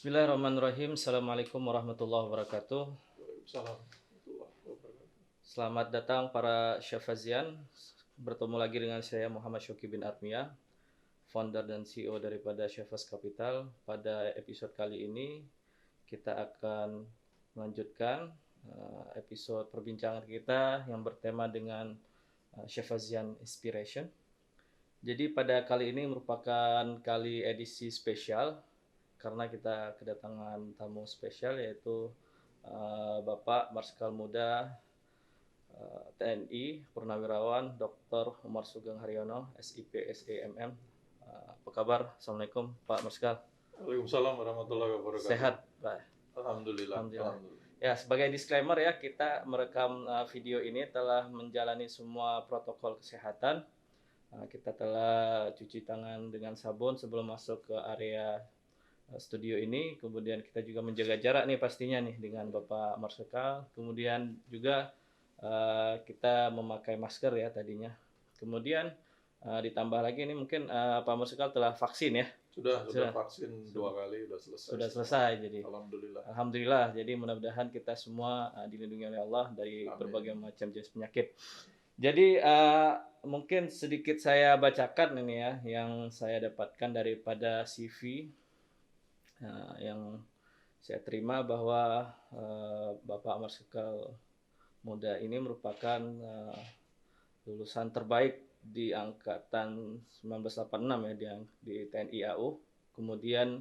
Bismillahirrahmanirrahim. Assalamualaikum warahmatullahi wabarakatuh. Waalaikumsalam warahmatullahi wabarakatuh. Selamat datang para Syafazian. Bertemu lagi dengan saya Muhammad Syuki bin Armiyah, founder dan CEO daripada Syafaz Capital. Pada episode kali ini kita akan melanjutkan episode perbincangan kita yang bertema dengan Syafazian Inspiration. Jadi pada kali ini merupakan kali edisi spesial karena kita kedatangan tamu spesial yaitu Bapak Marsikal Muda TNI Purnawirawan Dr. Umar Sugeng Haryono SIP SEMM. Apa kabar? Assalamualaikum Pak Marsikal. Waalaikumsalam warahmatullahi wabarakatuh. Sehat Pak? Alhamdulillah. Ya, sebagai disclaimer ya, kita merekam video ini telah menjalani semua protokol kesehatan. Kita telah cuci tangan dengan sabun sebelum masuk ke area studio ini. Kemudian kita juga menjaga jarak nih pastinya nih dengan Bapak Marsikal. Kemudian juga kita memakai masker ya tadinya. Kemudian ditambah lagi ini mungkin Pak Marsikal telah vaksin ya? Sudah vaksin 2 kali, sudah selesai. Sudah selesai jadi. Alhamdulillah. Jadi mudah-mudahan kita semua dilindungi oleh Allah dari Amin. Berbagai macam jenis penyakit. Jadi mungkin sedikit saya bacakan ini ya yang saya dapatkan daripada CV yang saya terima bahwa Bapak Marsikal Muda ini merupakan lulusan terbaik di angkatan 1986 ya di TNI AU. Kemudian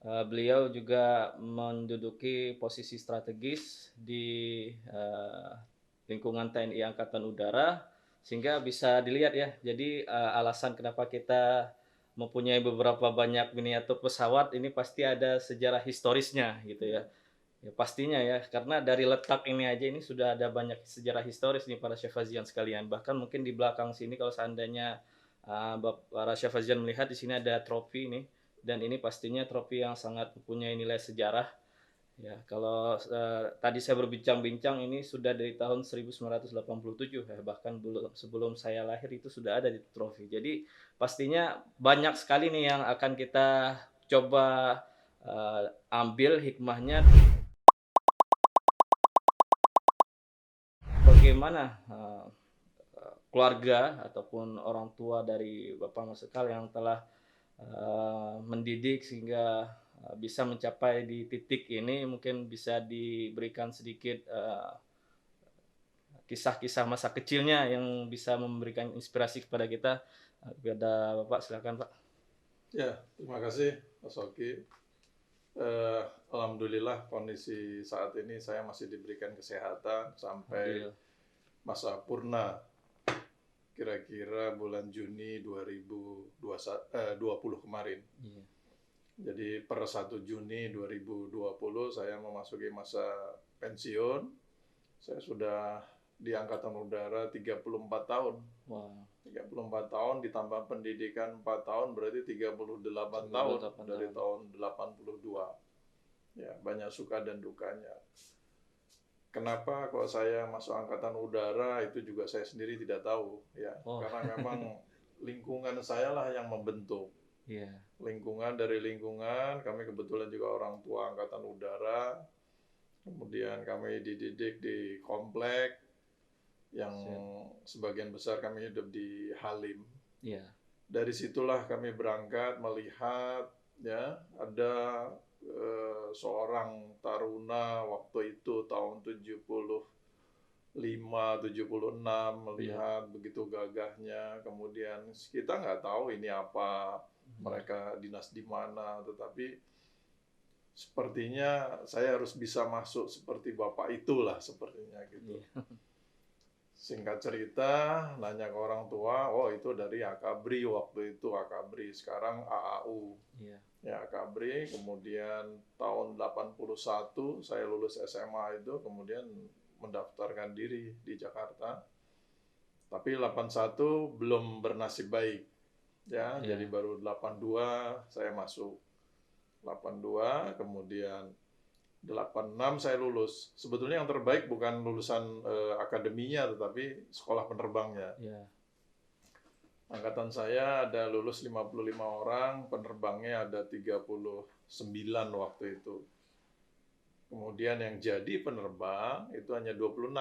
beliau juga menduduki posisi strategis di lingkungan TNI Angkatan Udara sehingga bisa dilihat ya. Jadi alasan kenapa kita mempunyai beberapa banyak miniatur pesawat ini pasti ada sejarah historisnya gitu ya. Ya pastinya ya, karena dari letak ini aja ini sudah ada banyak sejarah historis nih para Syafazian sekalian. Bahkan mungkin di belakang sini kalau seandainya para Syafazian melihat di sini ada trofi ini, dan ini pastinya trofi yang sangat mempunyai nilai sejarah. Ya, kalau tadi saya berbincang-bincang ini sudah dari tahun 1987 ya, bahkan sebelum saya lahir itu sudah ada di trofi. Jadi pastinya banyak sekali nih yang akan kita coba ambil hikmahnya. Bagaimana keluarga ataupun orang tua dari Bapak Marsikal yang telah mendidik sehingga bisa mencapai di titik ini, mungkin bisa diberikan sedikit kisah-kisah masa kecilnya yang bisa memberikan inspirasi kepada kita. Kepada Bapak, silakan Pak. Ya, terima kasih Pak Soki. Alhamdulillah kondisi saat ini saya masih diberikan kesehatan sampai masa purna kira-kira bulan Juni 2020 kemarin. Jadi per 1 Juni 2020 saya memasuki masa pensiun. Saya sudah di Angkatan Udara 34 tahun. Wow. 34 tahun ditambah pendidikan 4 tahun berarti 38 tahun dari tahun 82. Ya, banyak suka dan dukanya. Kenapa kalau saya masuk Angkatan Udara itu juga saya sendiri tidak tahu ya. Karena memang lingkungan saya lah yang membentuk. Yeah. Dari lingkungan, kami kebetulan juga orang tua Angkatan Udara. Kemudian kami dididik di komplek yang sebagian besar kami hidup di Halim. Yeah. Dari situlah kami berangkat melihat ya ada seorang taruna waktu itu tahun 76 melihat begitu gagahnya. Kemudian kita nggak tahu ini apa, mereka dinas di mana, tetapi sepertinya saya harus bisa masuk seperti bapak itulah sepertinya gitu. Singkat cerita, nanya ke orang tua, oh itu dari Akabri waktu itu, Akabri, sekarang AAU. Ya, Akabri, kemudian tahun 81 saya lulus SMA itu, kemudian mendaftarkan diri di Jakarta. Tapi 81 belum bernasib baik. Ya, jadi baru 82 saya masuk. 82, kemudian 86 saya lulus. Sebetulnya yang terbaik bukan lulusan akademinya, tetapi sekolah penerbangnya. Angkatan saya ada lulus 55 orang, penerbangnya ada 35 waktu itu. Kemudian yang jadi penerbang itu hanya 26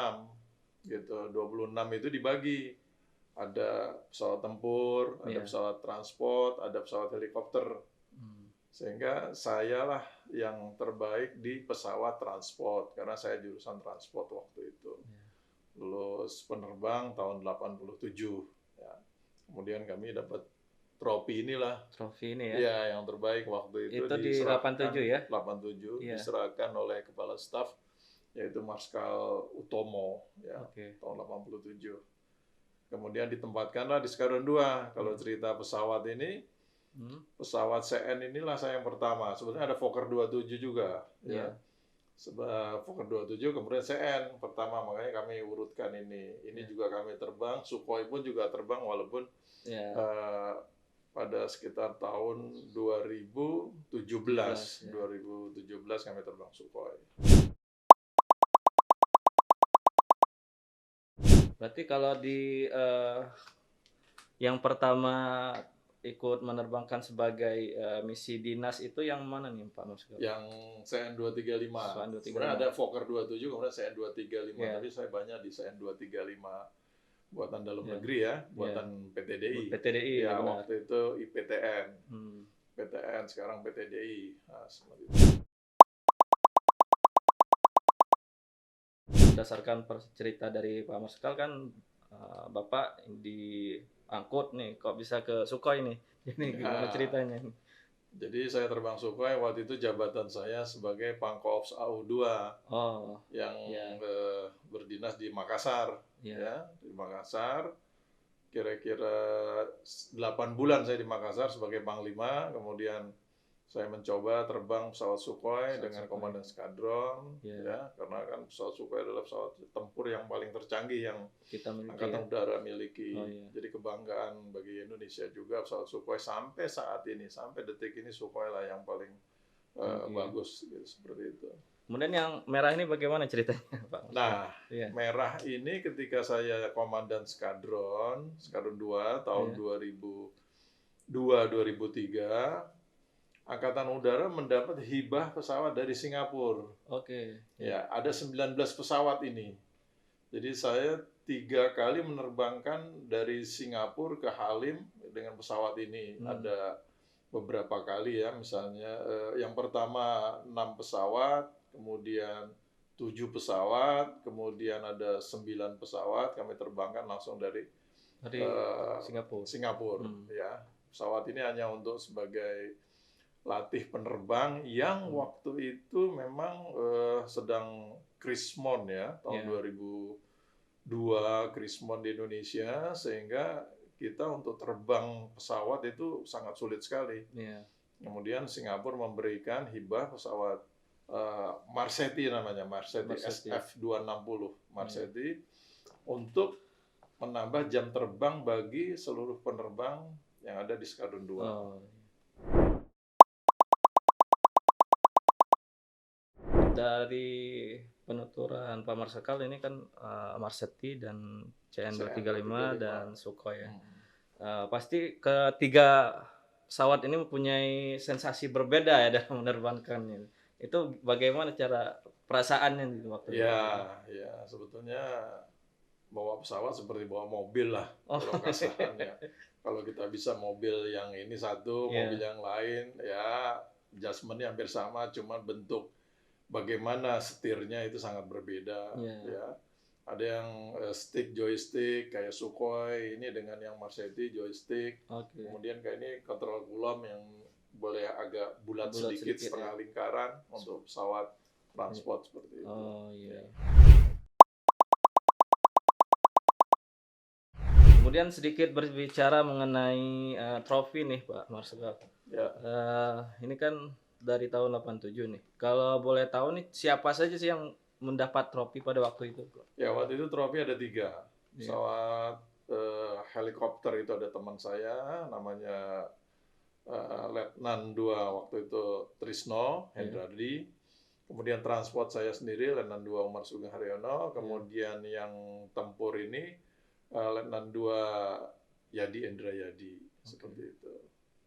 gitu. 26 itu dibagi. Ada pesawat tempur, ada Iya. pesawat transport, ada pesawat helikopter. Sehingga sayalah yang terbaik di pesawat transport karena saya jurusan transport waktu itu. Lulus penerbang tahun 87 ya. Kemudian kami dapat trofi inilah. Trofi ini ya. Ya, yang terbaik waktu itu Itu di diserahkan 87 ya? 87 Iya. diserahkan oleh kepala staf yaitu Marskal Utomo ya, Oke. tahun 87. Kemudian ditempatkanlah di Skadron 2. Kalau cerita pesawat ini, pesawat CN inilah saya yang pertama. Sebenarnya ada Fokker 27 juga ya. Fokker 27 kemudian CN pertama, makanya kami urutkan ini. Ini juga kami terbang, Sukhoi pun juga terbang walaupun pada sekitar tahun 2017 kami terbang Sukhoi. Berarti kalau di yang pertama ikut menerbangkan sebagai misi dinas itu yang mana nih Pak Marsikal? Yang CN 235. Sebenarnya ada Fokker 27 kemudian CN 235, tapi saya banyak di CN 235 buatan dalam negeri ya, buatan PTDI. PTDI ya, benar. waktu itu IPTN. PTN sekarang PTDI. Nah, seperti itu. Berdasarkan cerita dari Pak Marsikal kan Bapak diangkut nih, kok bisa ke Sukhoi nih? Jadi gimana ceritanya? Jadi saya terbang Sukhoi waktu itu jabatan saya sebagai Pangkops AU2 yang berdinas di Makassar. Ya, di Makassar. Kira-kira 8 bulan saya di Makassar sebagai Panglima, kemudian saya mencoba terbang pesawat Sukhoi dengan komandan skadron, ya, karena kan pesawat Sukhoi adalah pesawat tempur yang paling tercanggih yang Angkatan Udara miliki. Jadi kebanggaan bagi Indonesia juga pesawat Sukhoi sampai saat ini, sampai detik ini Sukhoi lah yang paling bagus, gitu, seperti itu. Kemudian yang merah ini bagaimana ceritanya, Pak? Nah, merah ini ketika saya komandan skadron 2 tahun 2002-2003, Angkatan Udara mendapat hibah pesawat dari Singapura. Ya, ada 19 pesawat ini. Jadi saya 3 kali menerbangkan dari Singapura ke Halim dengan pesawat ini. Ada beberapa kali ya, misalnya yang pertama 6 pesawat, kemudian 7 pesawat, kemudian ada 9 pesawat kami terbangkan langsung dari Singapura. Ya, pesawat ini hanya untuk sebagai latih penerbang yang waktu itu memang sedang Krismon ya, tahun 2002 Krismon di Indonesia, sehingga kita untuk terbang pesawat itu sangat sulit sekali. Kemudian Singapura memberikan hibah pesawat Marseti namanya, Marseti SF260 Marseti untuk menambah jam terbang bagi seluruh penerbang yang ada di Skadron 2. Dari penuturan Pak Marsikal ini kan Marseti dan CN 235 dan Sukhoi ya. Pasti ketiga pesawat ini mempunyai sensasi berbeda ya dalam menerbangkannya. Itu bagaimana cara perasaannya di waktu itu? Ya, sebetulnya bawa pesawat seperti bawa mobil lah, kalau kasarnya. Kalau kita bisa mobil yang ini satu, mobil yang lain, ya adjustment-nya hampir sama, cuma bentuk bagaimana setirnya itu sangat berbeda. Ya. Ada yang joystick kayak Sukhoi, ini dengan yang Marseti joystick. Kemudian kayak ini kontrol kulom yang boleh agak bulat sedikit setengah lingkaran untuk pesawat transport seperti itu. Kemudian sedikit berbicara mengenai trofi nih Pak Marsikal. Ini kan dari tahun 87 nih. Kalau boleh tahu nih siapa saja sih yang mendapat trofi pada waktu itu? Ya, waktu itu trofi ada 3. Pesawat helikopter itu ada teman saya namanya Letnan 2 waktu itu Trisno Hendradi. Kemudian transport saya sendiri Letnan 2 Umar Sugeng Haryono. Kemudian yang tempur ini Letnan 2 Yadi Endra Yadi, seperti itu.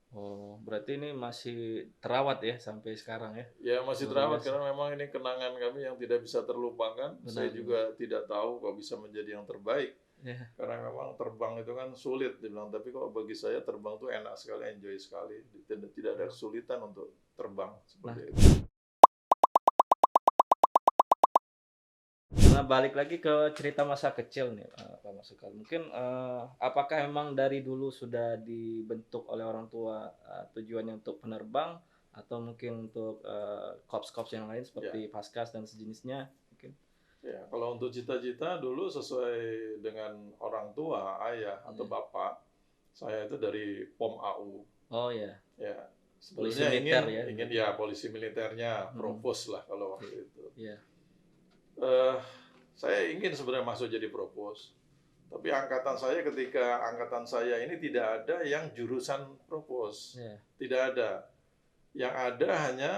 Oh, berarti ini masih terawat ya sampai sekarang ya? Ya masih Luar terawat biasa. karena memang ini kenangan kami yang tidak bisa terlupakan. Saya Benar, benar. juga tidak tahu kok bisa menjadi yang terbaik. Ya, Karena memang terbang itu kan sulit dibilang, tapi kok bagi saya terbang itu enak sekali, enjoy sekali. Tidak ada kesulitan untuk terbang nah, seperti itu. nah, balik lagi ke cerita masa kecil nih, Pak Marsikal. Mungkin, apakah memang dari dulu sudah dibentuk oleh orang tua, tujuannya untuk penerbang atau mungkin untuk, korps-korps yang lain Ya, seperti Paskas dan sejenisnya mungkin? ya. Kalau untuk cita-cita dulu sesuai dengan orang tua, ayah atau Iya. bapak, saya itu dari POM AU. Oh ya, Ya, polisi sebenarnya militer ingin ya ingin berarti? ya polisi militernya, Mhm. provos lah kalau waktu itu. Iya. Eh, saya ingin sebenarnya masuk jadi provos. Tapi angkatan saya ini tidak ada yang jurusan provos. Iya. Tidak ada. Yang ada hanya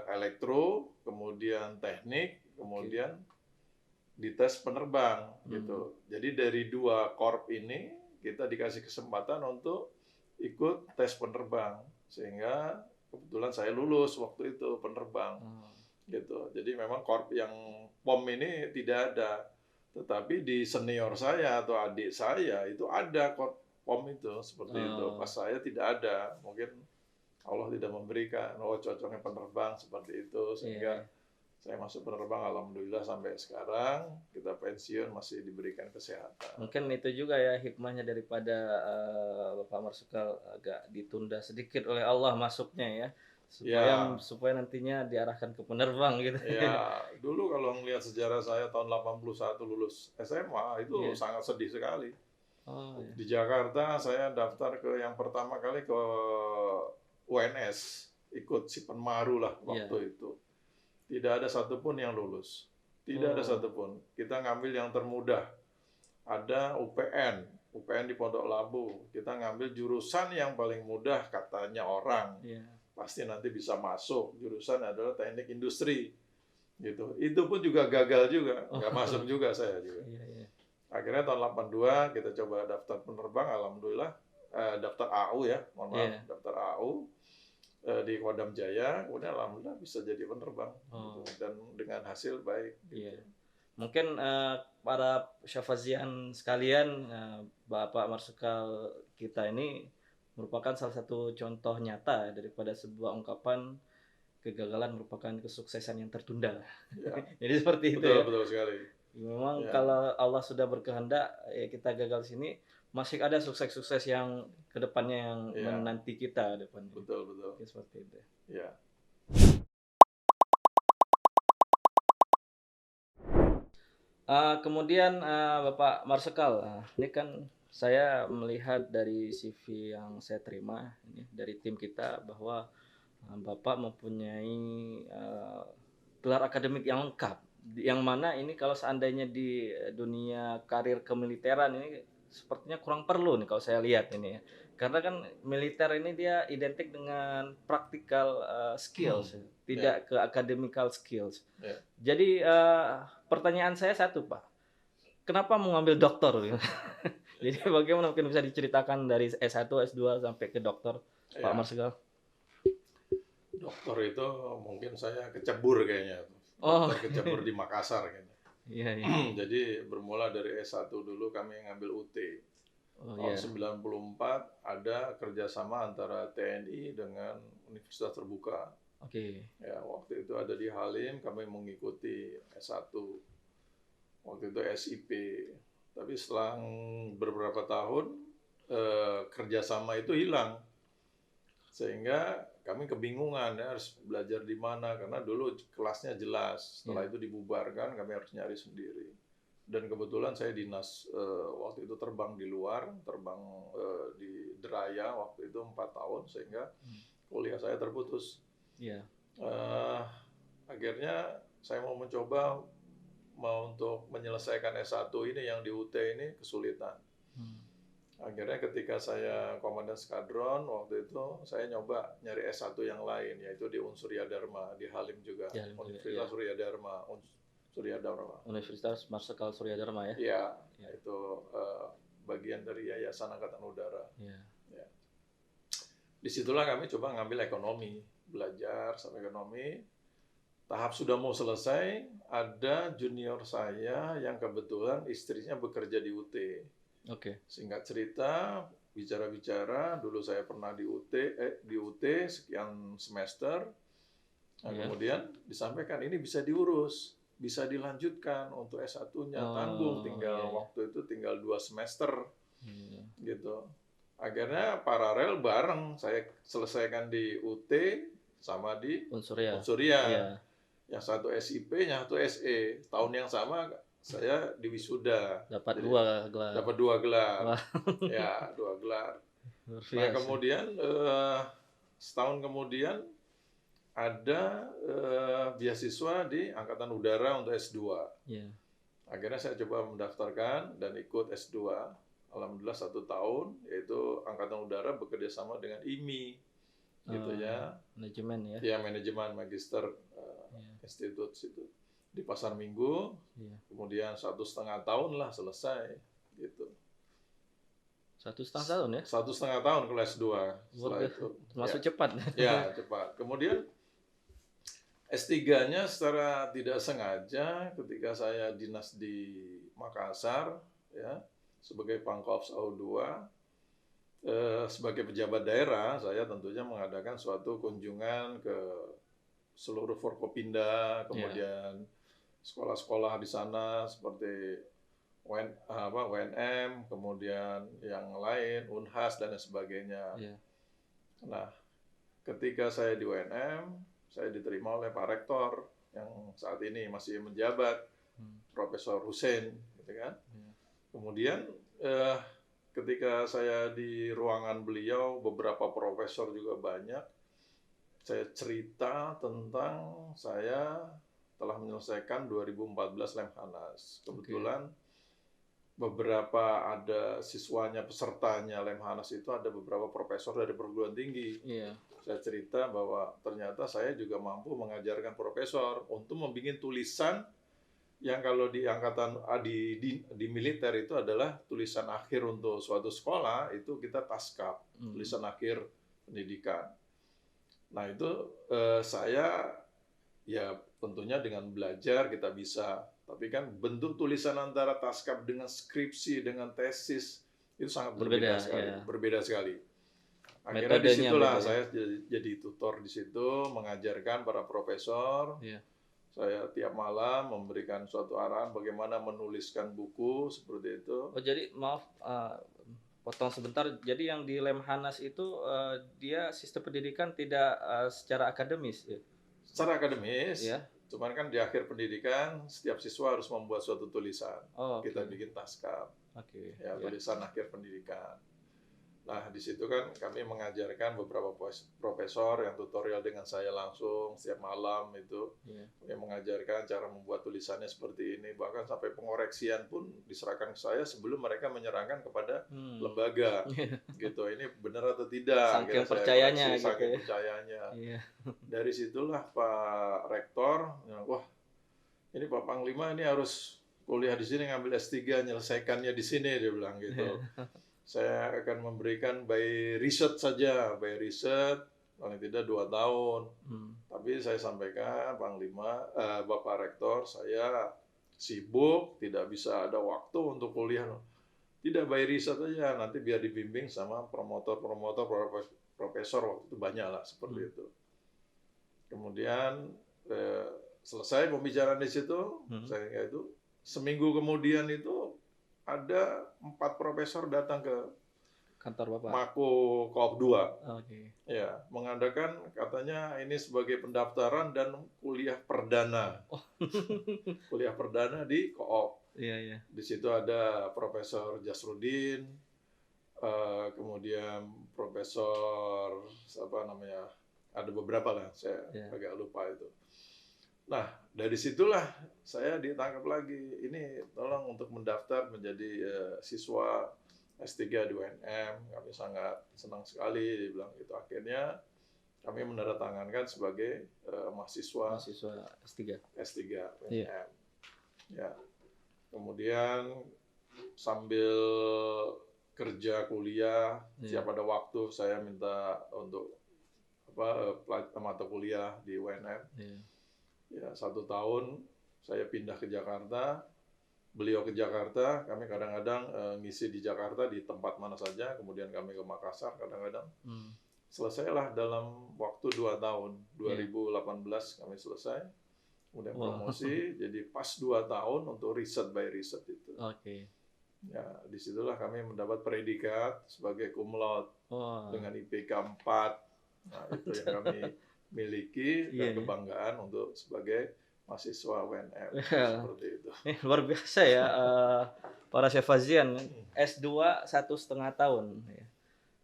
elektro, kemudian teknik, Oke. kemudian dites penerbang Mmm. gitu. Jadi dari dua korp ini kita dikasih kesempatan untuk ikut tes penerbang sehingga kebetulan saya lulus waktu itu penerbang Oh, gitu. Jadi memang korp yang POM ini tidak ada. Tetapi di senior saya atau adik saya itu ada korp POM itu seperti itu. Pas oh, saya tidak ada. Mungkin Allah tidak memberikan, oh cocoknya penerbang seperti itu iya, sehingga iya. saya masuk penerbang alhamdulillah sampai sekarang kita pensiun masih diberikan kesehatan. Mungkin itu juga ya hikmahnya daripada, Bapak Marsikal agak ditunda sedikit oleh Allah masuknya ya, supaya Ya, supaya nantinya diarahkan ke penerbang gitu. ya dulu kalau melihat sejarah saya tahun 81 lulus SMA itu Iya. sangat sedih sekali. Oh ya, Di Jakarta saya daftar ke yang pertama kali ke UNS, ikut Sipenmaru lah iya. waktu itu. Tidak ada satupun yang lulus. Tidak ada Oh, satupun. Kita ngambil yang termudah. Ada UPN, UPN di Pondok Labu. Kita ngambil jurusan yang paling mudah katanya orang. iya. Pasti nanti bisa masuk. Jurusan adalah teknik industri. Gitu. Itu pun juga gagal juga. Nggak masuk Oh, juga saya juga. iya, iya. Akhirnya tahun 82 kita coba daftar penerbang, alhamdulillah daftar AU ya, mohon maaf, Iya. daftar AU di Kodam Jaya, kemudian alhamdulillah bisa jadi penerbang gitu Oh, dan dengan hasil baik iya. gitu. Mungkin, para Syafazian sekalian, Bapak Marsikal kita ini merupakan salah satu contoh nyata daripada sebuah ungkapan kegagalan merupakan kesuksesan yang tertunda. Ya, Jadi seperti itu betul ya. betul sekali. Memang Ya, kalau Allah sudah berkehendak, ya kita gagal di sini, masih ada sukses-sukses yang kedepannya yang ya, menanti kita depannya. betul betul. Ya seperti itu. Ya, Kemudian, Bapak Marsikal, ini kan saya melihat dari CV yang saya terima ini dari tim kita bahwa, Bapak mempunyai, gelar akademik yang lengkap, yang mana ini kalau seandainya di, dunia karir kemiliteran ini sepertinya kurang perlu nih kalau saya lihat ini ya. Karena kan militer ini dia identik dengan practical, skills, ya, tidak ya, ke academical skills. ya. Jadi, pertanyaan saya satu, Pak, kenapa mau ngambil doktor gitu? Jadi bagaimana mungkin bisa diceritakan dari S1, S2 sampai ke doktor, Pak Ya, Marsikal? dokter itu mungkin saya kecebur kayaknya. Oh, Dokter kecebur di Makassar kayaknya. iya, iya. Jadi bermula dari S1 dulu kami ngambil UT. Oh, Tahun iya. 94 ada kerjasama antara TNI dengan Universitas Terbuka. Oke. Ya, waktu itu ada di Halim, kami mengikuti S1. Waktu itu SIP. Tapi setelah beberapa tahun kerjasama itu hilang, sehingga kami kebingungan ya harus belajar di mana karena dulu kelasnya jelas. Setelah Iya. itu dibubarkan, kami harus nyari sendiri. Dan kebetulan saya dinas waktu itu terbang di luar, terbang di Deraya waktu itu 4 tahun sehingga Mmm, kuliah saya terputus. iya. Eh, Akhirnya saya mau mencoba untuk menyelesaikan S1 ini yang di UT ini kesulitan. Mmm, Akhirnya ketika saya komandan skadron waktu itu saya nyoba nyari S1 yang lain yaitu di Unsurya Dharma di Halim juga. di Halim juga, iya. Universitas Surya Dharma, Surya Dharma. Universitas Marsikal Surya Dharma ya? Ya, Iya, itu bagian dari Yayasan Angkatan Udara. iya. Ya. Disitulah kami coba ngambil ekonomi, belajar sama ekonomi. Tahap sudah mau selesai, ada junior saya yang kebetulan istrinya bekerja di UT. Oke. Singkat cerita, bicara-bicara, dulu saya pernah di UT sekian semester. Nah, Iya. kemudian disampaikan ini bisa diurus, bisa dilanjutkan untuk S1-nya, tanggung, Oh, iya, tinggal iya. waktu itu tinggal 2 semester Iya. gitu. Akhirnya paralel bareng saya selesaikan di UT sama di Unsur ya. Unsurya. Iya. Yang satu SIP, yang satu SE. Tahun yang sama saya di wisuda. Dapat Jadi 2 gelar. dapat 2 gelar. Wah, Ya, 2 gelar. luar Nah, biasa. kemudian setahun kemudian ada beasiswa di Angkatan Udara untuk S2. Iya. Akhirnya saya coba mendaftarkan dan ikut S2. Alhamdulillah 1 tahun, yaitu Angkatan Udara bekerja sama dengan IMI, gitu ya. Manajemen ya. Ya, manajemen magister Iya. institut situ di Pasar Minggu. Iya. Kemudian 1,5 tahun lah selesai, gitu. 1,5 tahun ya. 1,5 tahun kelas 2 Luar setelah biasa. itu. Termasuk Ya, cepat. ya cepat. Kemudian S3-nya secara tidak sengaja ketika saya dinas di Makassar, ya, sebagai Pangkops AU2, sebagai pejabat daerah, saya tentunya mengadakan suatu kunjungan ke seluruh Forkopimda, kemudian sekolah-sekolah di sana seperti WNM, kemudian yang lain, Unhas dan sebagainya. Iya. Nah, ketika saya di UNM, saya diterima oleh Pak Rektor yang saat ini masih menjabat, Profesor Hussein, gitu kan. Kemudian ketika saya di ruangan beliau, beberapa profesor juga banyak, saya cerita tentang saya telah menyelesaikan 2014 Lemhanas. Kebetulan beberapa ada siswanya, pesertanya Lemhanas itu ada beberapa profesor dari perguruan tinggi. Iya. Saya cerita bahwa ternyata saya juga mampu mengajarkan profesor untuk membuat tulisan yang kalau di angkatan di militer itu adalah tulisan akhir untuk suatu sekolah, itu kita taskap, tulisan akhir pendidikan. Nah, itu saya ya tentunya dengan belajar kita bisa, tapi kan bentuk tulisan antara taskap dengan skripsi dengan tesis itu sangat berbeda sekali, ya. berbeda sekali. Akhirnya Metodenya disitulah beda ya. saya jadi tutor di situ, mengajarkan para profesor. Iya. Saya tiap malam memberikan suatu arahan bagaimana menuliskan buku seperti itu. Oh, jadi maaf, potong sebentar. Jadi yang di Lemhanas itu dia sistem pendidikan tidak secara akademis ya? Secara akademis, Iya. cuman kan di akhir pendidikan setiap siswa harus membuat suatu tulisan. Oh, Kita bikin taskap, Oke. ya, Ya. tulisan akhir pendidikan. Nah, di situ kan kami mengajarkan beberapa profesor yang tutorial dengan saya langsung setiap malam itu, yang mengajarkan cara membuat tulisannya seperti ini. Bahkan sampai pengoreksian pun diserahkan ke saya sebelum mereka menyerahkan kepada lembaga. Gitu, ini benar atau tidak. Saking percayanya gitu saking ya. percayanya. Iya. Dari situlah Pak Rektor, wah ini Pak Panglima ini harus kuliah di sini, ngambil S3, nyelesaikannya di sini, dia bilang gitu. Saya akan memberikan by riset saja, by riset paling tidak 2 tahun. Tapi saya sampaikan Panglima, Bapak Rektor, saya sibuk, tidak bisa ada waktu untuk kuliah. Tidak by riset aja, nanti biar dibimbing sama promotor-promotor, profesor, waktu itu banyak lah seperti itu. Kemudian selesai pembicaraan di situ, saya itu seminggu kemudian itu ada 4 profesor datang ke kantor Bapak. Mako Koop 2. Oke. Ya, mengadakan katanya ini sebagai pendaftaran dan kuliah perdana. Kuliah perdana di Koop. Iya, iya. Di situ ada Profesor Jasrudin, kemudian Profesor apa namanya? Ada beberapa lah, saya agak lupa itu. Nah, dari situlah saya ditangkap lagi. Ini tolong untuk mendaftar menjadi siswa S3 di UNM. Kami sangat senang sekali, dibilang gitu. Akhirnya kami menandatangankan sebagai mahasiswa S3 UNM. Ya. Kemudian sambil kerja, kuliah, Iya. tiap ada waktu saya minta untuk mata kuliah di UNM. Iya. Ya 1 tahun saya pindah ke Jakarta, beliau ke Jakarta, kami kadang-kadang ngisi di Jakarta di tempat mana saja, kemudian kami ke Makassar kadang-kadang. Hmm. Selesailah dalam waktu 2 tahun, Iya. 2018 kami selesai, kemudian Wah. promosi, jadi pas 2 tahun untuk riset by riset itu. Oke. Ya, disitulah kami mendapat predikat sebagai cum laude Wah. dengan IPK 4. Nah, itu yang kami miliki Iya, dan ya. kebanggaan untuk sebagai mahasiswa UNM, Iya. seperti itu. Luar biasa ya, para Shefazian S2 1,5 tahun ya.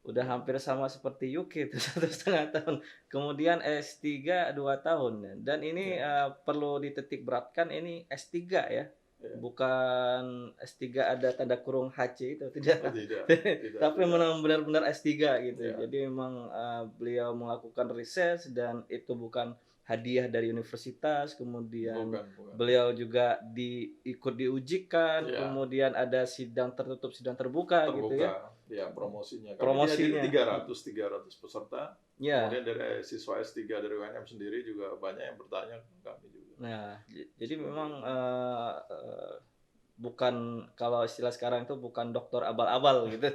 Udah hampir sama seperti Yuki itu 1,5 tahun. Kemudian S3 2 tahun dan ini Ya, perlu dititik beratkan ini S3 ya. ya. Bukan S3 ada tanda kurung HC itu Oh, tidak. tidak, tidak, Tapi tidak. memang benar-benar S3 gitu. Ya, Jadi memang beliau melakukan riset dan itu bukan hadiah dari universitas, kemudian bukan, bukan. beliau juga ikut diujikan, Ya, kemudian ada sidang tertutup, sidang terbuka gitu ya. terbuka. Ya, promosinya. Kami dihadiri Promosinya. 300 peserta. Ya. Kemudian dari siswa S3 dari UNM sendiri juga banyak yang bertanya ke kami juga. Nah, jadi Seperti memang itu. bukan kalau istilah sekarang itu bukan dokter abal-abal gitu.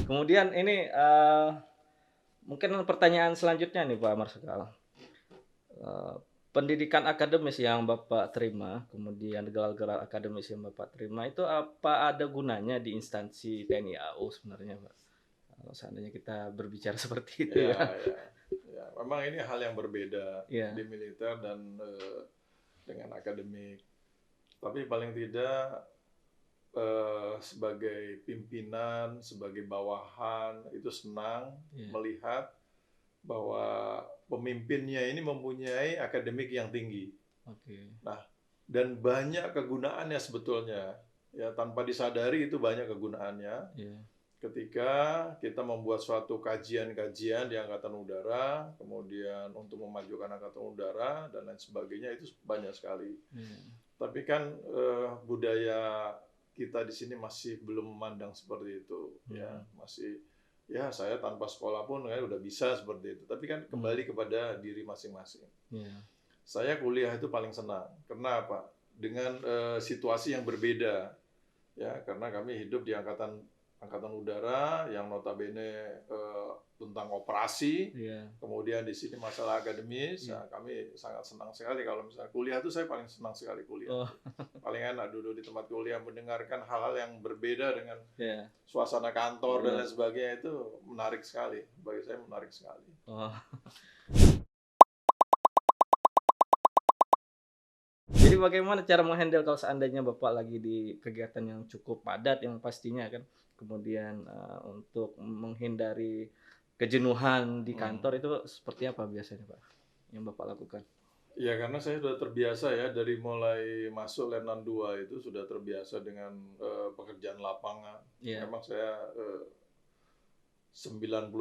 Kemudian ini mungkin pertanyaan selanjutnya nih Pak Marsikal. Eee, Pendidikan akademis yang Bapak terima, kemudian gelar-gelar akademis yang Bapak terima itu apa ada gunanya di instansi TNI AU sebenarnya, Pak? Kalau seandainya kita berbicara seperti itu Ya, ya. ya, ya. Memang ini hal yang berbeda di Iya, militer dan dengan akademik. Tapi paling tidak sebagai pimpinan, sebagai bawahan itu senang iya, melihat bahwa pemimpinnya ini mempunyai akademik yang tinggi. oke, Nah, dan banyak kegunaannya sebetulnya. Ya, tanpa disadari itu banyak kegunaannya. iya, Ketika kita membuat suatu kajian-kajian di Angkatan Udara, kemudian untuk memajukan Angkatan Udara dan lain sebagainya itu banyak sekali. iya, Tapi kan budaya kita di sini masih belum memandang seperti itu, ya mhm, masih ya saya tanpa sekolah pun ya udah bisa seperti itu. Tapi kan mmm, kembali kepada diri masing-masing. iya, Saya kuliah itu paling senang. Karena apa? Dengan situasi yang berbeda, ya karena kami hidup di angkatan angkatan udara yang notabene tentang operasi, iya, kemudian di sini masalah akademis. iya. Nah, kami sangat senang sekali kalau misalnya kuliah itu saya paling senang sekali kuliah. Oh, Paling enak duduk di tempat kuliah mendengarkan hal-hal yang berbeda dengan iya, suasana kantor dan benar. lain sebagainya itu menarik sekali. Bagi saya menarik sekali. Oh. Jadi bagaimana cara meng-handle kalau seandainya Bapak lagi di kegiatan yang cukup padat yang pastinya kan, kemudian, untuk menghindari kejenuhan di Hmm. kantor itu seperti apa biasanya, Pak, yang Bapak lakukan? Ya karena saya sudah terbiasa ya dari mulai masuk Letnan 2 itu sudah terbiasa dengan pekerjaan lapangan. Iya, Memang saya 99%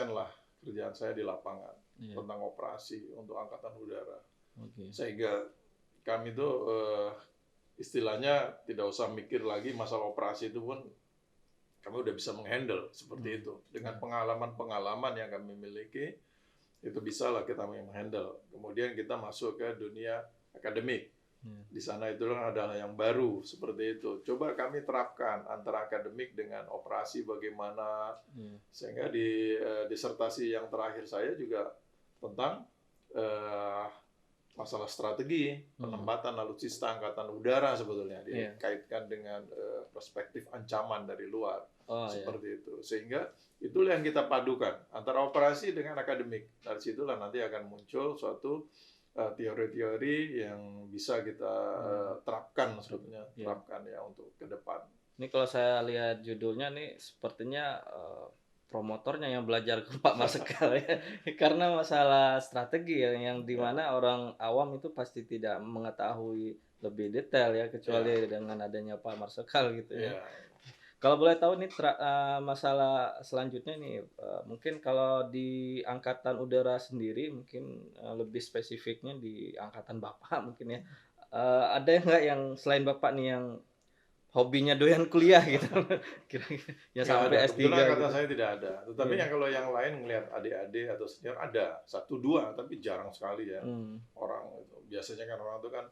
lah kerjaan saya di lapangan iya, tentang operasi untuk Angkatan Udara. oke, Sehingga kami tuh istilahnya tidak usah mikir lagi masalah operasi itu pun kami udah bisa menghandle seperti itu. Dengan iya, pengalaman-pengalaman yang kami miliki, itu bisa lah kita menghandle. Kemudian kita masuk ke dunia akademik. iya, Di sana itu adalah yang baru seperti itu. Coba kami terapkan antara akademik dengan operasi bagaimana, iya, sehingga di disertasi yang terakhir saya juga tentang eh, masalah strategi penempatan alutsista angkatan udara sebetulnya iya, dikaitkan dengan perspektif ancaman dari luar oh iya, seperti itu, sehingga itulah yang kita padukan antara operasi dengan akademik. Dari situlah nanti akan muncul suatu teori-teori yang bisa kita terapkan sebetulnya, iya. terapkan ya untuk ke depan. Ini kalau saya lihat judulnya nih sepertinya, promotornya yang belajar ke Pak Marsikal ya. Karena masalah strategi ya, yang di Ya, mana orang awam itu pasti tidak mengetahui lebih detail ya, ya, kecuali dengan adanya Pak Marsikal gitu ya. ya. Kalau boleh tahu nih masalah selanjutnya nih, mungkin kalau di Angkatan Udara sendiri mungkin, lebih spesifiknya di angkatan Bapak mungkin ya, ada nggak yang selain Bapak nih yang hobinya doyan kuliah gitu? Kira-kira yang Nggak ada. sampai Kebetulan S3 kata gitu? saya tidak ada. Tetapi Iya. yang kalau yang lain ngelihat adik-adik atau senior ada satu dua, tapi jarang sekali ya Hmm, orang itu. Biasanya kan orang itu kan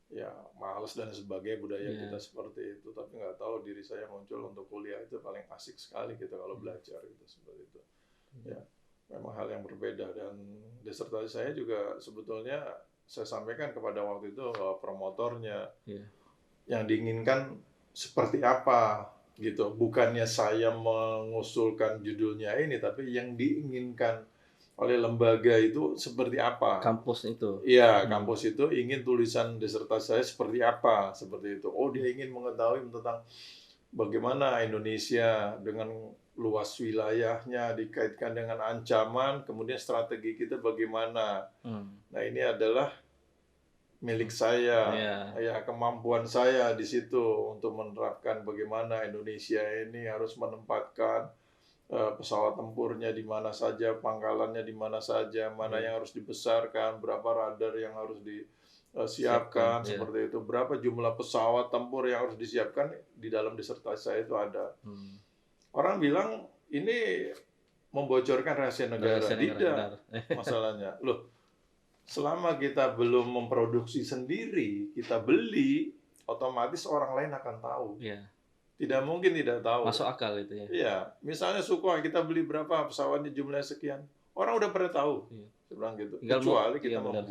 ya males dan sebagainya budaya kita iya. seperti itu. Tapi nggak tahu diri saya muncul untuk kuliah itu paling asik sekali gitu kalau Iya. belajar gitu seperti itu. Ya, memang hal yang berbeda dan disertasi saya juga sebetulnya saya sampaikan kepada waktu itu promotornya Iya. yang diinginkan seperti apa gitu. Bukannya saya mengusulkan judulnya ini, tapi yang diinginkan oleh lembaga itu seperti apa. Kampus itu. Iya, Hmm. kampus itu ingin tulisan disertasi saya seperti apa, seperti itu. Oh, dia ingin mengetahui tentang bagaimana Indonesia dengan luas wilayahnya dikaitkan dengan ancaman, kemudian strategi kita bagaimana. Hmm. Nah, ini adalah milik saya, Iya. ya kemampuan saya di situ untuk menerapkan bagaimana Indonesia ini harus menempatkan pesawat tempurnya di mana saja, pangkalannya di mana saja, mana Iya. yang harus dibesarkan, berapa radar yang harus Siapkan. disiapkan, Iya. seperti itu, berapa jumlah pesawat tempur yang harus disiapkan di dalam disertasi saya itu ada. Hmm. Orang bilang ini membocorkan rahasia negara, Rahasia negara, benar. tidak masalahnya. Loh, selama kita belum memproduksi sendiri, kita beli, otomatis orang lain akan tahu. Iya. Tidak mungkin tidak tahu. Masuk akal itu ya. Iya, misalnya Sukhoi kita beli berapa pesawatnya jumlahnya sekian, orang udah pada tahu. Iya. Saya bilang gitu. Tinggal Kecuali kita iya, benar.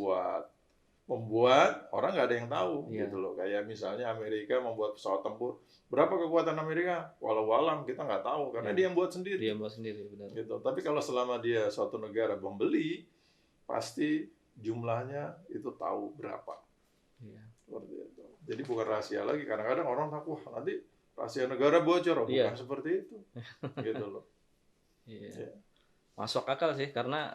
membuat orang nggak ada yang tahu Iya. gitu loh. Kayak misalnya Amerika membuat pesawat tempur, berapa kekuatan Amerika? Walau alam kita nggak tahu karena Iya. dia yang buat sendiri. Dia buat sendiri, benar. Gitu. Tapi kalau selama dia suatu negara membeli, pasti jumlahnya itu tahu berapa. Iya. Seperti itu. Jadi bukan rahasia lagi. Kadang-kadang orang takut, wah nanti rahasia negara bocor. Oh, Iya. bukan seperti itu. Gitu loh. Iya. Iya. Masuk akal sih karena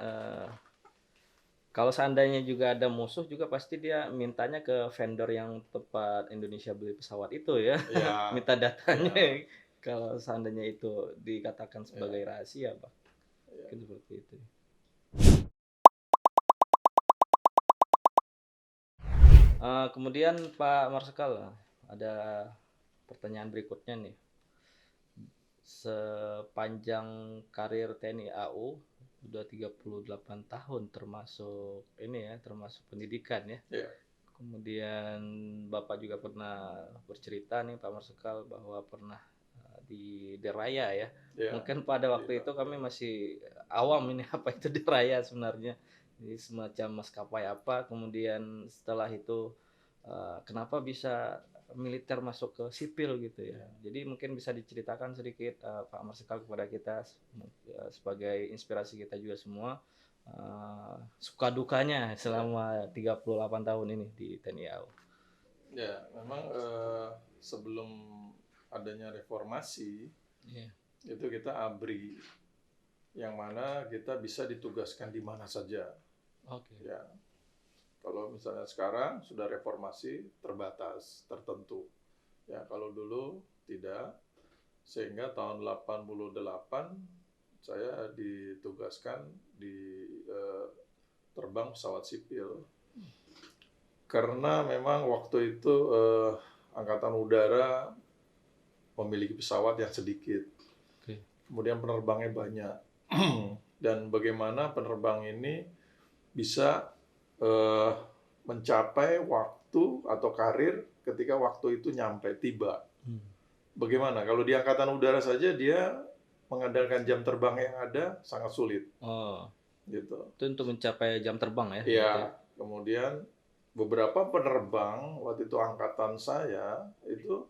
kalau seandainya juga ada musuh juga pasti dia mintanya ke vendor yang tempat Indonesia beli pesawat itu ya. Ya, Minta datanya. ya, Kalau seandainya itu dikatakan sebagai rahasia, Pak. ya. Mungkin seperti itu. Kemudian Pak Marsikal, ada pertanyaan berikutnya nih. Sepanjang karir TNI AU udah 38 tahun termasuk ini ya, termasuk pendidikan ya. Iya. Kemudian Bapak juga pernah bercerita nih Pak Marsikal bahwa pernah di Deraya ya. Iya. Mungkin pada waktu itu kami masih awam ini apa itu Deraya sebenarnya. Jadi semacam maskapai apa, kemudian setelah itu kenapa bisa militer masuk ke sipil gitu ya. Jadi mungkin bisa diceritakan sedikit Pak Marsikal kepada kita sebagai inspirasi kita juga semua suka dukanya selama 38 tahun ini di TNI AU. Ya, memang sebelum adanya reformasi, itu kita ABRI, yang mana kita bisa ditugaskan di mana saja. Oke. Ya, kalau misalnya sekarang sudah reformasi terbatas, tertentu. Ya, kalau dulu tidak, sehingga tahun 88 saya ditugaskan di terbang pesawat sipil. Karena memang waktu itu Angkatan Udara memiliki pesawat yang sedikit. Oke. Kemudian penerbangnya banyak. Dan bagaimana penerbang ini bisa mencapai waktu atau karir ketika waktu itu tiba. Bagaimana? Kalau di Angkatan Udara saja dia mengandalkan jam terbang yang ada sangat sulit. Oh, Gitu. itu untuk mencapai jam terbang ya? Iya. Kemudian beberapa penerbang waktu itu angkatan saya itu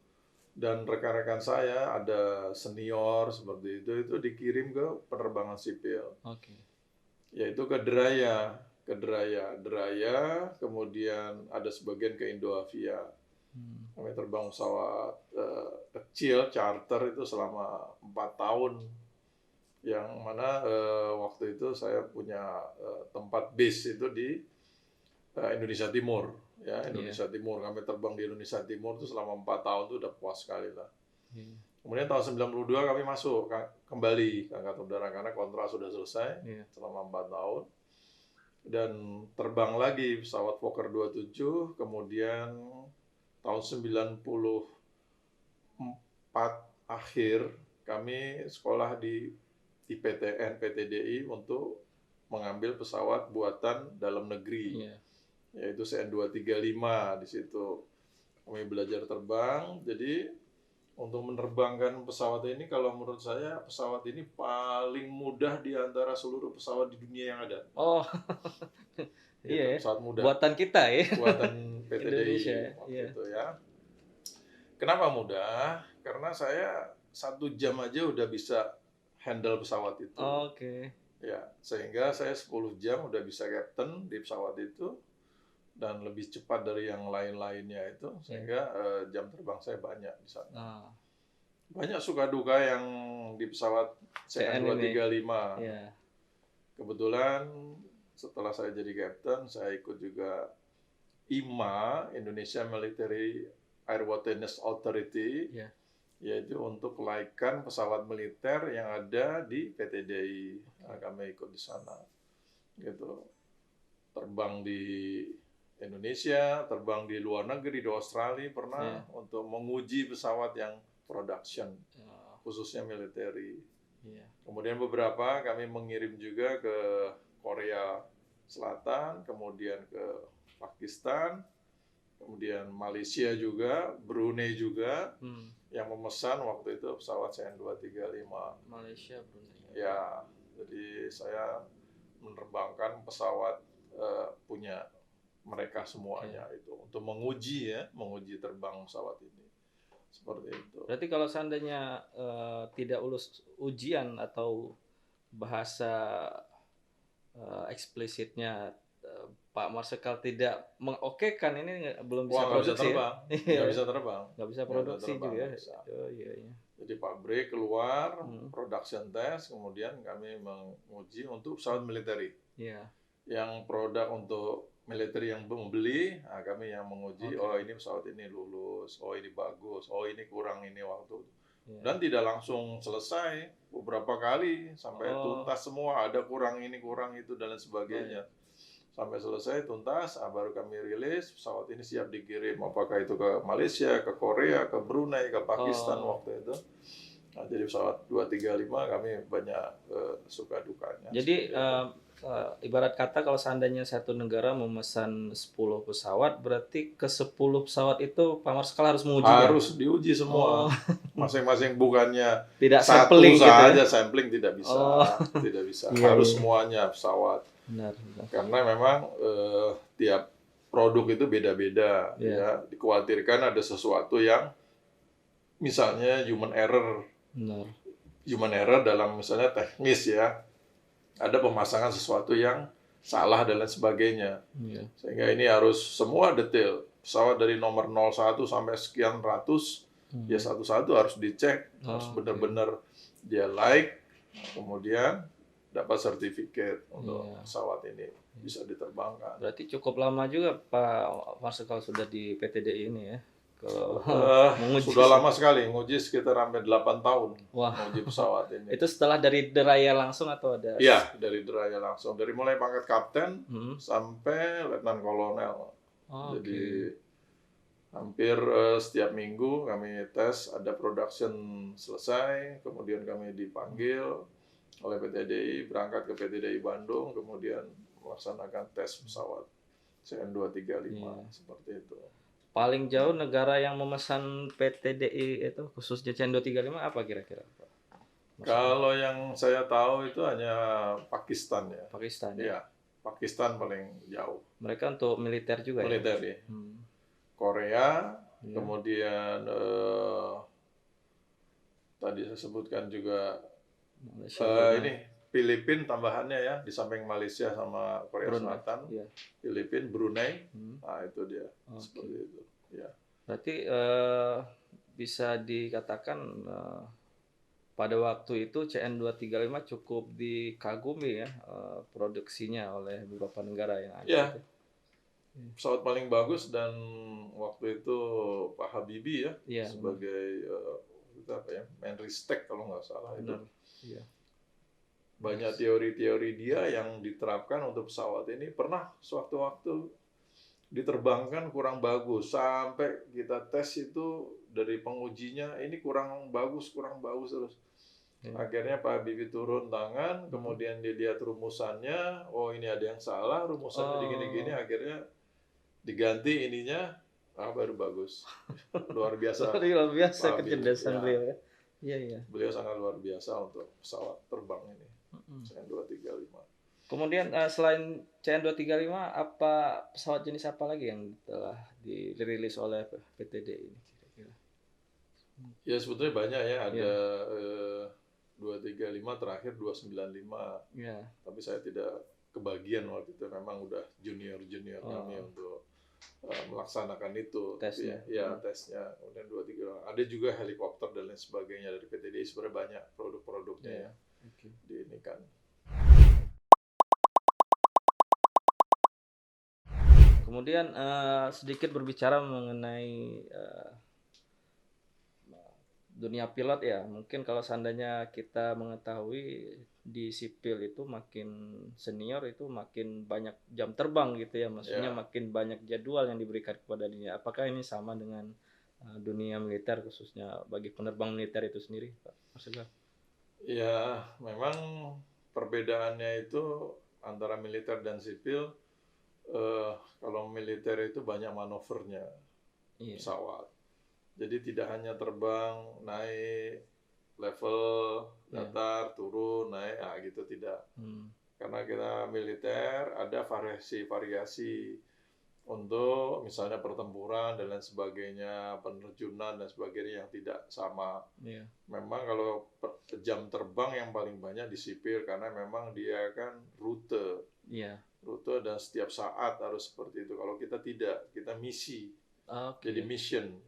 dan rekan-rekan saya ada senior seperti itu dikirim ke penerbangan sipil. Oke. Yaitu ke Deraya, kemudian ada sebagian ke Indoavia. Kami terbang pesawat kecil charter itu selama 4 tahun, yang mana waktu itu saya punya tempat base itu di Indonesia Timur. Ya, Indonesia Timur. Kami terbang di Indonesia Timur itu selama 4 tahun itu udah puas sekali lah. Kemudian tahun 92 kami masuk kembali ke Angkatan Udara karena kontrak sudah selesai selama 4 tahun. dan terbang lagi pesawat Fokker 27, kemudian tahun 94 akhir kami sekolah di IPTN PTDI untuk mengambil pesawat buatan dalam negeri, Iya. yaitu CN235. Di situ kami belajar terbang. Jadi untuk menerbangkan pesawat ini, kalau menurut saya pesawat ini paling mudah di antara seluruh pesawat di dunia yang ada. Oh, iya Gitu, ya. pesawat mudah Buatan kita ya, buatan Indonesia PTDI ya. waktu Iya. itu ya. Kenapa mudah? Karena saya 1 jam aja udah bisa handle pesawat itu. Oke. Ya, sehingga saya 10 jam udah bisa captain di pesawat itu dan lebih cepat dari yang lain-lainnya itu, sehingga jam terbang saya banyak di sana. Nah, Banyak suka duka yang di pesawat CN ini. CN235. Iya. Kebetulan setelah saya jadi captain, saya ikut juga IMA, Indonesia Military Airworthiness Authority, Iya. yaitu untuk kelaikan pesawat militer yang ada di PTDI. Nah, kami ikut di sana. Gitu. Terbang di Indonesia, terbang di luar negeri, di Australia pernah untuk menguji pesawat yang production, khususnya military. Iya. Kemudian beberapa kami mengirim juga ke Korea Selatan, kemudian ke Pakistan, kemudian Malaysia juga, Brunei juga, yang memesan waktu itu pesawat CN235. Malaysia, Brunei. Ya, jadi saya menerbangkan pesawat punya mereka semuanya itu untuk menguji terbang pesawat ini. Seperti itu. Berarti kalau seandainya tidak lulus ujian atau bahasa eksplisitnya Pak Marsikal tidak mengokekan ini belum bisa produksi ya? Nggak bisa terbang. Nggak bisa produksi juga. Oh iya. Jadi pabrik keluar, production test, kemudian kami menguji untuk pesawat militer. Iya. Yang produk untuk militer yang membeli, nah kami yang menguji, oh ini pesawat ini lulus, oh ini bagus, oh ini kurang ini waktu. Dan tidak langsung selesai, beberapa kali sampai tuntas semua, ada kurang ini, kurang itu, dan lain sebagainya. Sampai selesai, tuntas, baru kami rilis, pesawat ini siap dikirim, apakah itu ke Malaysia, ke Korea, ke Brunei, ke Pakistan waktu itu. Nah, jadi pesawat 235 kami banyak suka dukanya. Jadi ibarat kata kalau seandainya satu negara memesan 10 pesawat, berarti ke 10 pesawat itu Pak Marsikal harus menguji. Harus diuji semua. Masing-masing, bukannya tidak satu sampling saja gitu ya? sampling, tidak bisa. Tidak bisa. Iya, Harus semuanya pesawat. Benar. Karena memang tiap produk itu beda-beda. Ya. Dikhawatirkan ada sesuatu yang misalnya human error. Benar. Human error dalam misalnya teknis ya. Ada pemasangan sesuatu yang salah dan lain sebagainya. Sehingga ini harus semua detail. Pesawat dari nomor 01 sampai sekian ratus, ya satu-satu harus dicek. Harus benar-benar dia like, kemudian dapat sertifikat untuk pesawat ini bisa diterbangkan. Berarti cukup lama juga Pak Marsikal sudah di PTDI ini ya? Sudah lama sekali, nguji sekitar sampai 8 tahun. Wah. Nguji pesawat ini. Itu setelah dari deraya langsung atau ada? Iya, dari deraya langsung. Dari mulai pangkat kapten sampai letnan kolonel. Jadi hampir setiap minggu kami tes, ada production selesai, kemudian kami dipanggil oleh PTDI, berangkat ke PTDI Bandung, kemudian melaksanakan tes pesawat CN235, seperti itu. Paling jauh negara yang memesan PTDI itu khususnya CN235 apa kira-kira? Kalau yang saya tahu itu hanya Pakistan ya. Pakistan ya? Iya, Pakistan paling jauh. Mereka untuk militer juga militer, ya? Korea, kemudian tadi saya sebutkan juga ini Filipina tambahannya ya, di samping Malaysia sama Korea Selatan, Filipina, Brunei, nah itu dia, seperti itu. Ya. Berarti bisa dikatakan pada waktu itu CN235 cukup dikagumi ya produksinya oleh beberapa negara yang ada. Ya, pesawat paling bagus, dan waktu itu Pak Habibie ya, sebagai Menristek kalau nggak salah itu. banyak teori-teori dia yang diterapkan untuk pesawat ini. Pernah suatu waktu diterbangkan kurang bagus, sampai kita tes itu dari pengujinya ini kurang bagus terus. Akhirnya Pak Habibie turun tangan, kemudian dilihat rumusannya, oh ini ada yang salah, rumusannya gini-gini, akhirnya diganti ininya, baru bagus. Luar biasa. Luar biasa Pak Habibie, kecerdasan ya. beliau ya. Iya, iya. Beliau sangat luar biasa untuk pesawat terbang ini, CN235. Kemudian selain CN235, apa pesawat jenis apa lagi yang telah dirilis oleh PTD ini kira-kira? Ya sebetulnya banyak ya, ada 235 terakhir 295. Ya. Tapi saya tidak kebagian waktu itu, memang udah junior kami untuk melaksanakan itu. Tesnya. Tapi, ya tesnya. Kemudian 23 ada juga helikopter dan lain sebagainya dari PTDI. Sebenarnya banyak produk-produknya ya. Di ini kan. Kemudian sedikit berbicara mengenai dunia pilot ya. Mungkin kalau seandainya kita mengetahui di sipil itu makin senior itu makin banyak jam terbang gitu ya. Maksudnya makin banyak jadwal yang diberikan kepada dunia. Apakah ini sama dengan dunia militer khususnya bagi penerbang militer itu sendiri, Pak Marsikal? Ya, memang perbedaannya itu antara militer dan sipil. Kalau militer itu banyak manuvernya pesawat. Jadi tidak hanya terbang, naik, level, datar, turun, naik, gitu tidak. Karena kita militer ada variasi-variasi untuk misalnya pertempuran dan lain sebagainya, penerjunan dan sebagainya yang tidak sama. Memang kalau jam terbang yang paling banyak di sipil karena memang dia kan rute. Rute dan setiap saat harus seperti itu. Kalau kita tidak, kita misi. Jadi mission.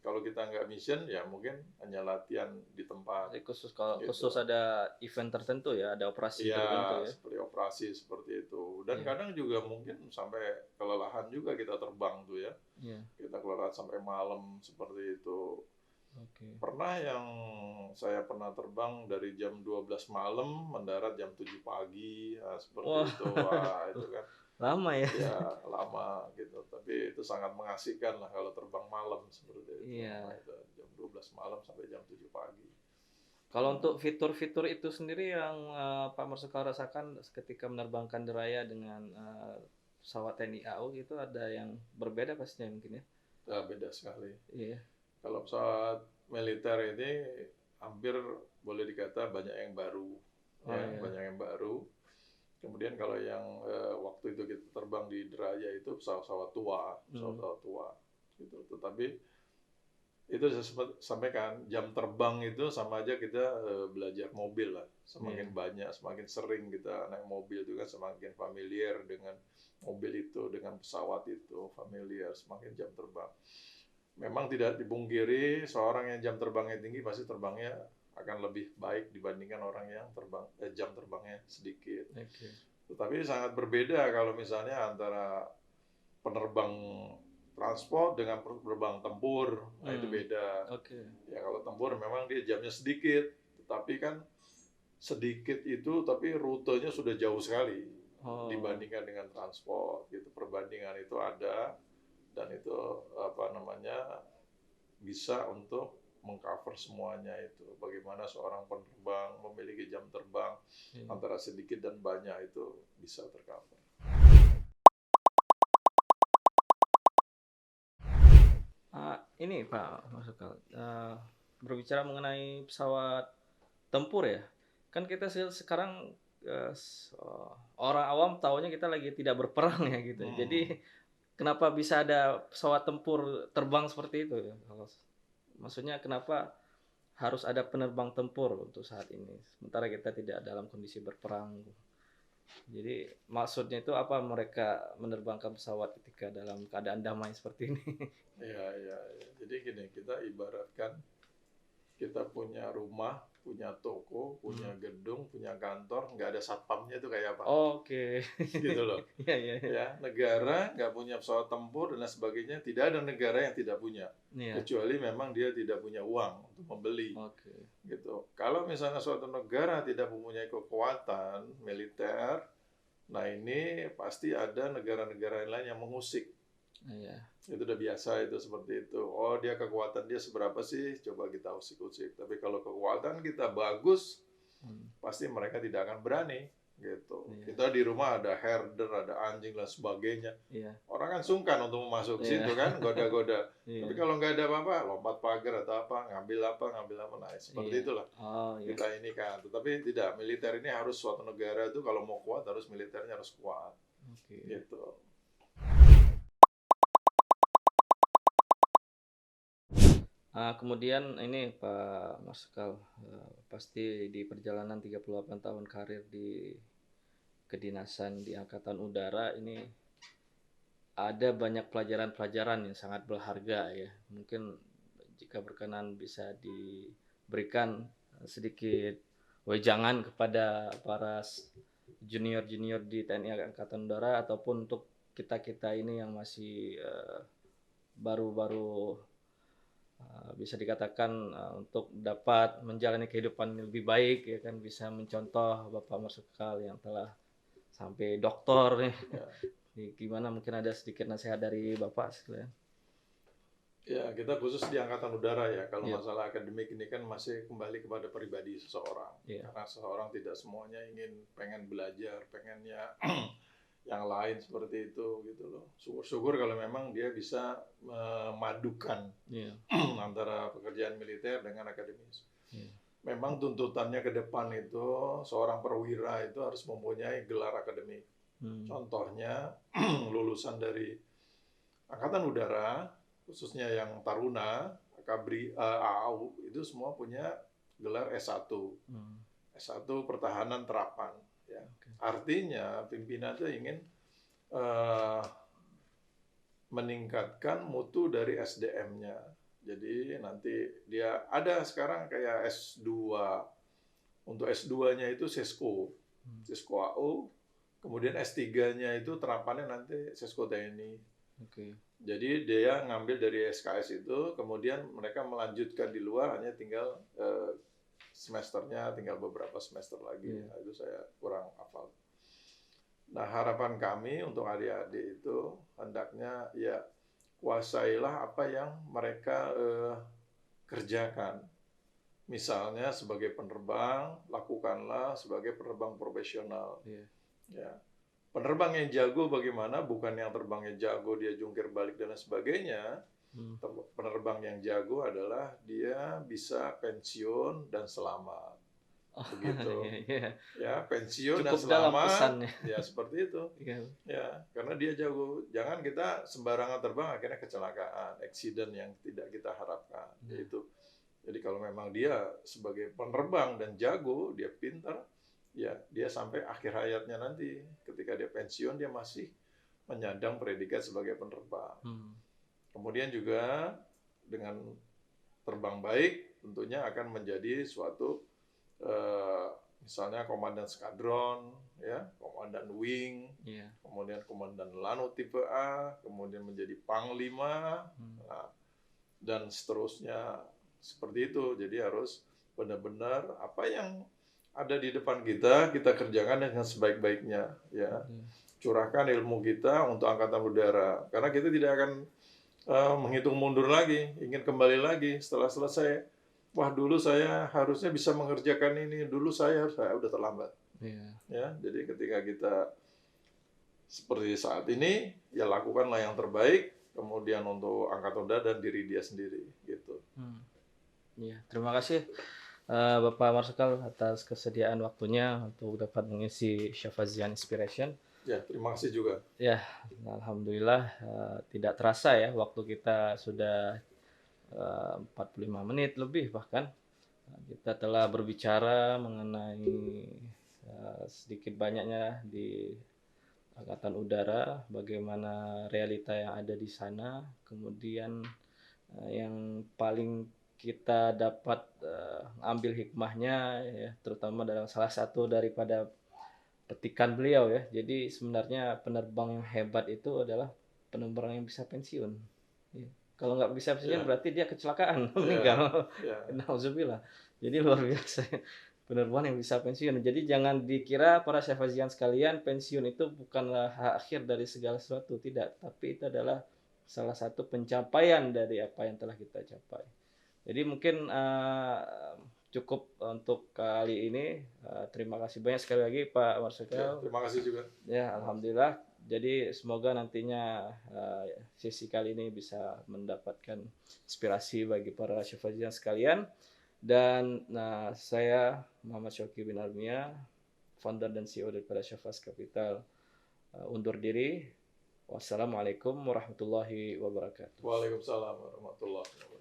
Kalau kita nggak mission, ya mungkin hanya latihan di tempat. Jadi khusus ada event tertentu ya, ada operasi tertentu ya. Seperti operasi seperti itu. Dan kadang juga mungkin sampai kelelahan juga kita terbang tuh ya. Kita kelelahan sampai malam seperti itu. Pernah yang saya pernah terbang dari jam 12 malam mendarat jam 7 pagi, seperti itu. Itu kan. Lama ya? Ya lama gitu, tapi itu sangat mengasihkan lah kalau terbang malam seperti itu. Itu jam 12 malam sampai jam 7 pagi. Kalau untuk fitur-fitur itu sendiri yang Pak Marsikal rasakan ketika menerbangkan deraya dengan pesawat TNI AU itu ada yang berbeda pastinya mungkin ya? Beda sekali. Kalau pesawat militer ini hampir boleh dikata banyak yang baru. Banyak yang baru. Kemudian kalau yang waktu itu kita terbang di deraya itu pesawat-pesawat tua, gitu. Tetapi itu saya sampaikan, jam terbang itu sama aja kita belajar mobil lah. Semakin banyak, semakin sering kita naik mobil itu kan semakin familiar dengan mobil itu, dengan pesawat itu, familiar, semakin jam terbang. Memang tidak dipungkiri seorang yang jam terbangnya tinggi pasti terbangnya akan lebih baik dibandingkan orang yang jam terbangnya sedikit. Tetapi sangat berbeda kalau misalnya antara penerbang transport dengan penerbang tempur, itu beda. Ya kalau tempur memang dia jamnya sedikit, tetapi kan sedikit itu tapi rutenya sudah jauh sekali dibandingkan dengan transport. Gitu, perbandingan itu ada dan itu bisa untuk mengcover semuanya itu. Bagaimana seorang penerbang memiliki jam terbang antara sedikit dan banyak itu bisa tercover. Ini Pak Marsikal, berbicara mengenai pesawat tempur ya, kan kita sekarang orang awam taunya kita lagi tidak berperang ya gitu. Jadi kenapa bisa ada pesawat tempur terbang seperti itu ya? Maksudnya kenapa harus ada penerbang tempur untuk saat ini, sementara kita tidak dalam kondisi berperang? Jadi maksudnya itu apa mereka menerbangkan pesawat ketika dalam keadaan damai seperti ini? Iya. Jadi gini, kita ibaratkan kita punya rumah punya toko, punya gedung, punya kantor, nggak ada satpamnya itu kayak apa? Oke. Gitu loh. Iya, iya, iya. Ya, negara nggak punya pesawat tempur dan lain sebagainya, tidak ada negara yang tidak punya, Iya. kecuali memang dia tidak punya uang untuk membeli. Oke. Gitu. Kalau misalnya suatu negara tidak mempunyai kekuatan militer, nah ini pasti ada negara-negara lain yang mengusik. Iya. Itu udah biasa itu seperti itu. Oh, dia kekuatan dia seberapa sih? Coba kita usik-usik. Tapi kalau kekuatan kita bagus, Hmm. pasti mereka tidak akan berani gitu. Iya. Kita di rumah ada herder, ada anjing dan sebagainya. Iya. Orang kan sungkan untuk masuk ke Iya. situ kan, goda-goda. Iya. Tapi kalau nggak ada apa-apa, lompat pagar atau apa, ngambil apa, nah seperti Iya. itulah Oh, iya. kita ini kan. Tetapi tidak, militer ini harus suatu negara itu kalau mau kuat harus militernya harus kuat Oke. gitu. Kemudian ini Pak Marsikal, pasti di perjalanan 38 tahun karir di kedinasan di Angkatan Udara ini ada banyak pelajaran-pelajaran yang sangat berharga ya. Mungkin jika berkenan bisa diberikan sedikit wejangan kepada para junior-junior di TNI Angkatan Udara ataupun untuk kita-kita ini yang masih baru-baru bisa dikatakan untuk dapat menjalani kehidupan yang lebih baik ya kan, bisa mencontoh Bapak Marsikal yang telah sampai doktor nih. Ya. Gimana mungkin ada sedikit nasihat dari Bapak sekalian? Ya, kita khusus di Angkatan Udara ya. Kalau Iya. masalah akademik ini kan masih kembali kepada pribadi seseorang. Iya. Karena seseorang tidak semuanya pengen belajar, pengennya yang lain seperti itu gitu loh. Syukur-syukur kalau memang dia bisa memadukan Iya. antara pekerjaan militer dengan akademis. Iya. Memang tuntutannya ke depan itu seorang perwira itu harus mempunyai gelar akademik. Contohnya lulusan dari Angkatan Udara, khususnya yang Taruna, Kabri, AAU, itu semua punya gelar S1. S1 Pertahanan Terapan. Ya. Oke. Artinya pimpinan itu ingin meningkatkan mutu dari SDM-nya. Jadi nanti dia ada sekarang kayak S2. Untuk S2-nya itu Sesko, Sesko AU. Kemudian S3-nya itu terapannya nanti Sesko TNI. Oke. Jadi dia ngambil dari SKS itu, kemudian mereka melanjutkan di luar, hanya tinggal semesternya, tinggal beberapa semester lagi. Nah, itu saya kurang hafal. Nah, harapan kami untuk adik-adik itu hendaknya ya kuasailah apa yang mereka kerjakan. Misalnya sebagai penerbang, lakukanlah sebagai penerbang profesional. Iya. Ya. Penerbang yang jago bagaimana? Bukan yang terbangnya jago, dia jungkir balik dan lain sebagainya. Penerbang yang jago adalah dia bisa pensiun dan selamat. Begitu. Iya. Ya, pensiun Cukup dan dalam selamat. pesannya. Ya, seperti itu. Iya. Ya, karena dia jago. Jangan kita sembarangan terbang akhirnya kecelakaan, accident yang tidak kita harapkan. Yaitu. Jadi kalau memang dia sebagai penerbang dan jago, dia pintar, ya dia sampai akhir hayatnya nanti. Ketika dia pensiun, dia masih menyandang predikat sebagai penerbang. Kemudian juga dengan terbang baik, tentunya akan menjadi suatu, misalnya komandan skadron, ya, komandan wing, kemudian komandan Lanut tipe A, kemudian menjadi panglima, nah, dan seterusnya. Seperti itu, jadi harus benar-benar apa yang ada di depan kita kerjakan dengan sebaik-baiknya, ya. Curahkan ilmu kita untuk Angkatan Udara, karena kita tidak akan menghitung mundur lagi, ingin kembali lagi setelah selesai. Wah, dulu saya harusnya bisa mengerjakan ini, dulu saya udah terlambat. Ya, jadi ketika kita seperti saat ini, ya lakukanlah yang terbaik, kemudian untuk Angkatan Udara dan diri dia sendiri, gitu. Iya, terima kasih Bapak Marsikal atas kesediaan waktunya untuk dapat mengisi Syafazian Inspiration. Ya, terima kasih juga. Ya, alhamdulillah tidak terasa ya waktu kita sudah 45 menit lebih bahkan. Kita telah berbicara mengenai sedikit banyaknya di Angkatan Udara, bagaimana realita yang ada di sana, kemudian yang paling kita dapat ambil hikmahnya ya, terutama dalam salah satu daripada petikan beliau ya. Jadi sebenarnya penerbang yang hebat itu adalah penerbang yang bisa pensiun. Ya. Kalau nggak bisa pensiun Ya, berarti dia kecelakaan ya, meninggal. ya. Nauzubillah. Jadi luar biasa. Penerbang yang bisa pensiun. Jadi jangan dikira para syafasian sekalian pensiun itu bukanlah akhir dari segala sesuatu, tidak. Tapi itu adalah salah satu pencapaian dari apa yang telah kita capai. Jadi mungkin cukup untuk kali ini. Terima kasih banyak sekali lagi Pak Ya, Marsikal. terima kasih juga. Ya, alhamdulillah. Jadi semoga nantinya sesi kali ini bisa mendapatkan inspirasi bagi para syafasian sekalian. Dan saya Muhammad Syauqi bin Armia, founder dan CEO daripada Syafas Capital, undur diri. Wassalamualaikum warahmatullahi wabarakatuh. Waalaikumsalam warahmatullahi wabarakatuh.